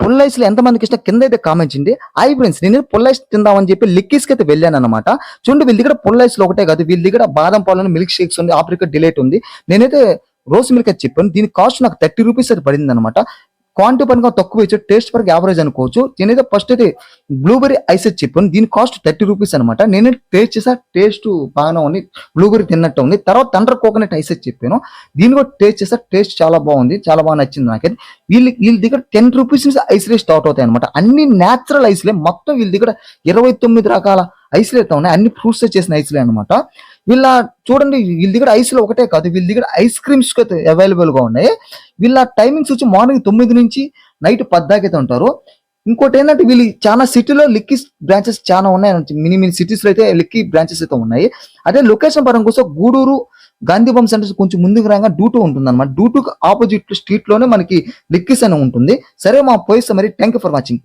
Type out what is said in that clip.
పుల్ల ఐస్ లో ఎంతమందికి ఇష్టం కింద అయితే కామెంట్ చేయండి. హాయ్ ఫ్రెండ్స్, నేను పుల్ల ఐస్ తిందామని చెప్పి లిక్కీస్ కి అయితే వెళ్ళాను అనమాట. చూడండి వీళ్ళ దగ్గర పుల్ల ఐస్ లో ఒకటే కాదు, వీళ్ళ దగ్గర బాదం పాలు మిల్క్ షేక్స్ ఉంది, ఆప్రికట్ డిలైట్ ఉంది. నేనైతే రోజ్ మిల్క్ అయితే చెప్పాను, దీని కాస్ట్ నాకు 30 రూపీస్ అయితే పడింది అనమాట. క్వాంటిటీ పరంగా తక్కువ ఇచ్చాడు, టేస్ట్ పరంగా యావరేజ్ అనుకోవచ్చు. నేనైతే ఫస్ట్ అయితే బ్లూబెర్రీ ఐస్ అయితే చెప్పాను, దీని కాస్ట్ 30 రూపీస్ అనమాట. నేనైతే టేస్ట్ చేసా, టేస్ట్ బాగానే ఉంది, బ్లూబెర్రీ తిన్నట్టు ఉంది. తర్వాత థండర్ కోకోనట్ ఐస్ అయితే చెప్పాను, దీన్ని కూడా టేస్ట్ చేసా, టేస్ట్ చాలా బాగుంది, చాలా బాగా నచ్చింది నాకైతే. వీళ్ళ దగ్గర 10 రూపీస్ నుంచి ఐస్లే స్టార్ట్ అవుతాయి అనమాట. అన్ని న్యాచురల్ ఐస్లే, మొత్తం వీళ్ళ దగ్గర 29 రకాల ఐస్లు అయితే ఉన్నాయి, అన్ని ఫ్రూట్స్ చేసిన ఐస్లే అనమాట. వీళ్ళ చూడండి వీళ్ళ దగ్గర ఐస్లు ఒకటే కాదు, వీళ్ళ దగ్గర ఐస్ క్రీమ్స్ అయితే అవైలబుల్ గా ఉన్నాయి. వీళ్ళ టైమింగ్స్ వచ్చి మార్నింగ్ 9 నుంచి నైట్ 10 దాకా అయితే ఉంటారు. ఇంకోటి ఏంటంటే వీళ్ళు చాలా సిటీలో లిక్కీ బ్రాంచెస్ చాలా ఉన్నాయి, మినీ సిటీస్ లో అయితే లిక్కీ బ్రాంచెస్ అయితే ఉన్నాయి. అదే లొకేషన్ పరంగా కోసం గూడూరు గాంధీ బొమ్మ సెంటర్ కొంచెం ముందుకు రాగా డూటు ఉంటుంది అనమాట. డూటుకు ఆపోజిట్ స్ట్రీట్ లోనే మనకి లిక్కీస్ అని ఉంటుంది. సరే మా పోయిస్తే మరి, థ్యాంక్ యూ ఫర్ వాచింగ్.